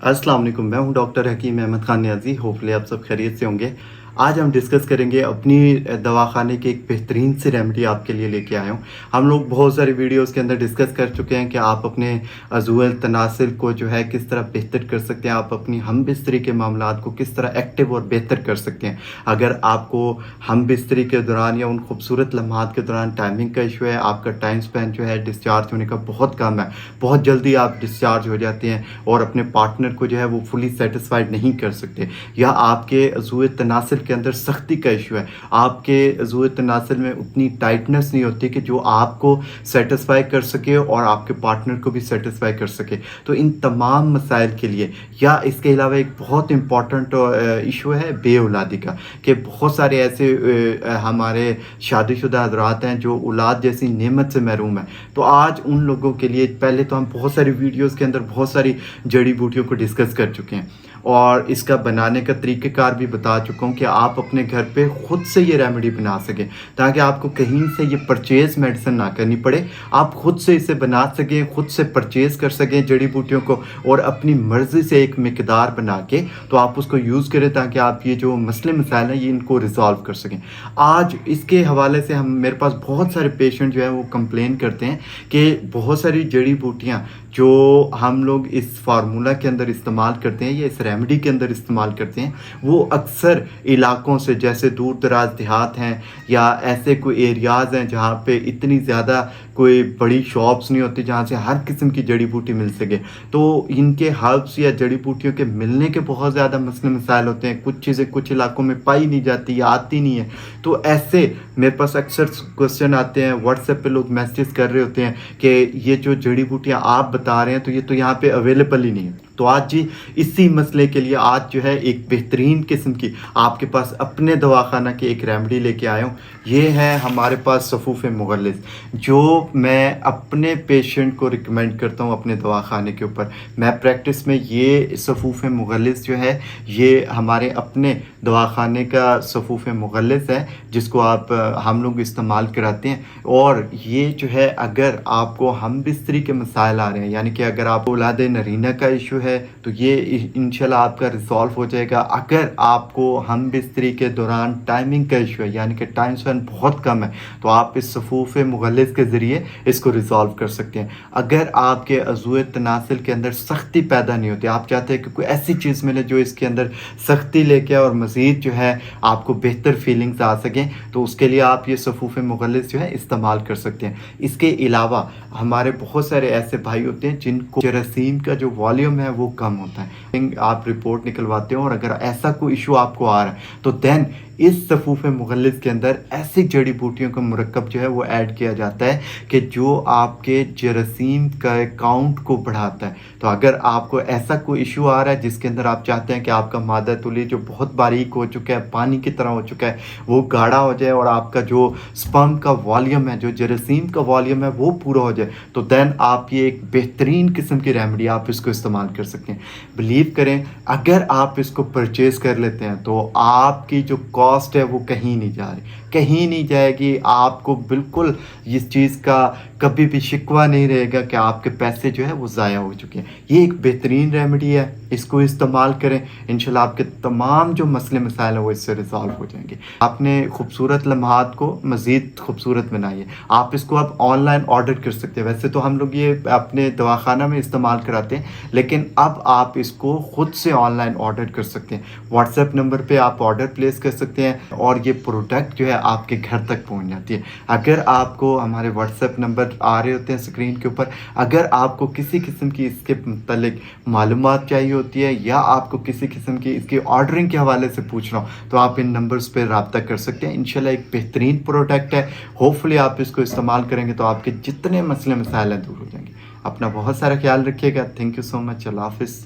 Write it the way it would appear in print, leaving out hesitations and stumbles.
अस्सलाम वालेकुम, मैं हूं डॉक्टर हकीम अहमद खान नियाज़ी। होपफुली आप सब खैरियत से होंगे। आज हम डिस्कस करेंगे अपनी दवाखाने की एक बेहतरीन सी रेमेडी आपके लिए लेके आया हूं। हम लोग बहुत सारी वीडियोस के अंदर डिस्कस कर चुके हैं कि आप अपने अज़ूल तनासिल को जो है किस तरह बेहतर कर सकते हैं, आप अपनी हम बिस्तरी के मामलात को किस तरह एक्टिव और बेहतर कर सकते हैं। अगर आपको हम बिस्तरी के दौरान या उन खूबसूरत लम्हात के दौरान टाइमिंग का इशू है, आपका टाइम स्पेन जो है डिस्चार्ज होने का बहुत कम है, बहुत जल्दी आप डिस्चार्ज हो जाते हैं और अपने पार्टनर को जो है वो फुली सेटिस्फाइड नहीं कर सकते, या आपके अज़ूल तनासिल के अंदर सख्ती का इशू है, आपके अज़ूल तनासिल में उतनी टाइटनेस नहीं होती कि जो आपको सेटिस्फाई कर सके और आपके पार्टनर को भी सेटिस्फाई कर सके। तो इन तमाम मसाइल के लिए, या इसके अलावा एक बहुत इंपॉर्टेंट इशू है बे औलादी का, कि बहुत सारे ऐसे हमारे शादीशुदा हज़रात हैं जो औलाद जैसी नेमत से महरूम हैं। तो आज उन लोगों के लिए, पहले तो हम बहुत सारी वीडियोज़ के अंदर बहुत सारी जड़ी बूटियों को डिस्कस कर चुके हैं और इसका बनाने का तरीक़ेकार भी बता चुका हूँ कि आप अपने घर पे ख़ुद से ये रेमेडी बना सकें, ताकि आपको कहीं से ये परचेज़ मेडिसिन ना करनी पड़े। आप ख़ुद से इसे बना सकें, ख़ुद से परचेज़ कर सकें जड़ी बूटियों को, और अपनी मर्ज़ी से एक मिकदार बना के तो आप उसको यूज़ करें, ताकि आप ये जो मसले मसाइल हैं ये इनको रिज़ॉल्व कर सकें। आज इसके हवाले से मेरे पास बहुत सारे पेशेंट जो है वो कंप्लेन करते हैं कि बहुत सारी जड़ी बूटियाँ जो हम लोग इस फार्मूला के अंदर इस्तेमाल करते हैं या इस रेमेडी के अंदर इस्तेमाल करते हैं, वो अक्सर इलाकों से, जैसे दूर दराज देहात हैं या ऐसे कोई एरियाज़ हैं जहाँ पे इतनी ज़्यादा कोई बड़ी शॉप्स नहीं होती जहाँ से हर किस्म की जड़ी बूटी मिल सके, तो इनके हर्ब्स या जड़ी बूटियों के मिलने के बहुत ज़्यादा मसले मसाइल होते हैं। कुछ चीज़ें कुछ इलाकों में पाई नहीं जाती या आती नहीं है। तो ऐसे मेरे पास अक्सर क्वेश्चन आते हैं, व्हाट्सएप पे लोग मैसेज कर रहे होते हैं कि ये जो जड़ी बूटियाँ आप बता रहे हैं तो ये तो यहाँ पे अवेलेबल ही नहीं है। तो आज जी इसी मसले के लिए आज जो है एक बेहतरीन किस्म की आपके पास अपने दवाखाना की एक रेमेडी लेके आया हूँ। ये है हमारे पास सफ़ूफ़ मुग़ल्लिज़, जो मैं अपने पेशेंट को रिकमेंड करता हूँ अपने दवाखाने के ऊपर। मैं प्रैक्टिस में ये सफ़ूफ़ मुग़ल्लिज़ जो है ये हमारे अपने दवाखाने का सफ़ूफ़ मुग़ल्लिज़ है, जिसको हम लोग इस्तेमाल कराते हैं। और ये जो है, अगर आपको हम बिस्तरी के मसाइल आ रहे हैं, यानी कि अगर आपको औलाद नरीना का इशू है तो ये इंशाल्लाह आपका रिजॉल्व हो जाएगा। अगर आपको हम बिस्तरी के दौरान टाइमिंग का इशू है, यानी कि टाइम स्पेन बहुत कम है, तो आप इस सफ़ूफ़ मुग़ल्लिज़ के ज़रिए इसको रिजॉल्व कर सकते हैं। अगर आपके अज़ूल तनासिल के अंदर सख्ती पैदा नहीं होती, आप चाहते हैं कि कोई ऐसी चीज़ मिले जो इसके अंदर सख्ती लेके और मज़ीद जो है आपको बेहतर फीलिंग्स आ सकें, तो उसके लिए आप ये सफ़ूफ़ मुग़ल्लिज़ जो है इस्तेमाल कर सकते हैं। इसके अलावा हमारे बहुत सारे ऐसे भाई होते हैं जिनको जरासीम का जो वॉल्यूम है वो कम होता है। आप रिपोर्ट निकलवाते हो और अगर ऐसा कोई इशू आपको आ रहा है तो देन इस सफ़ूफ़ मुग़ल्लिज़ के अंदर ऐसी जड़ी बूटियों का मुरक्कब जो है वो ऐड किया जाता है कि जो आपके जरासीम का काउंट को बढ़ाता है। तो अगर आपको ऐसा कोई इशू आ रहा है जिसके अंदर आप चाहते हैं कि आपका मादा तुली जो बहुत बारीक हो चुका है, पानी की तरह हो चुका है, वो गाढ़ा हो जाए और आपका जो स्पर्म का वॉल्यूम है, जो जरासीम का वॉल्यूम है वो पूरा हो जाए, तो देन आप ये एक बेहतरीन किस्म की रेमेडी आप इसको इस्तेमाल कर सकते हैं। बिलीव करें, अगर आप इसको परचेज़ कर लेते हैं तो आपकी जो कॉस्ट है वो कहीं नहीं जा रही, कहीं नहीं जाएगी। आपको बिल्कुल इस चीज़ का कभी भी शिकवा नहीं रहेगा कि आपके पैसे जो है वो ज़ाया हो चुके हैं। ये एक बेहतरीन रेमेडी है, इसको इस्तेमाल करें, इंशाल्लाह आपके तमाम जो मसले मसाइल हैं वो इससे रिजॉल्व हो जाएंगे। आपने खूबसूरत लम्हात को मज़ीद खूबसूरत बनाइए। आप इसको आप ऑनलाइन ऑर्डर कर सकते हैं। वैसे तो हम लोग ये अपने दवाखाना में इस्तेमाल कराते हैं, लेकिन अब आप इसको ख़ुद से ऑनलाइन ऑर्डर कर सकते हैं। व्हाट्सएप नंबर पे आप ऑर्डर प्लेस कर सकते हैं और ये प्रोडक्ट जो है आपके घर तक पहुंच जाती है। अगर आपको हमारे व्हाट्सएप नंबर आ रहे होते हैं स्क्रीन के ऊपर, अगर आपको किसी किस्म की इसके मतलब मालूमात चाहिए होती है या आपको किसी किस्म की इसकी ऑर्डरिंग के हवाले से पूछना हो, तो आप इन नंबर्स पर रब्ता कर सकते हैं। इंशाल्लाह एक बेहतरीन प्रोडक्ट है। होपफुली आप इसको इस्तेमाल करेंगे तो आपके जितने मसले मसाइल हैं दूर हो जाएंगे। अपना बहुत सारा ख्याल रखिएगा। Thank you so much. Allah हाफ़िज़।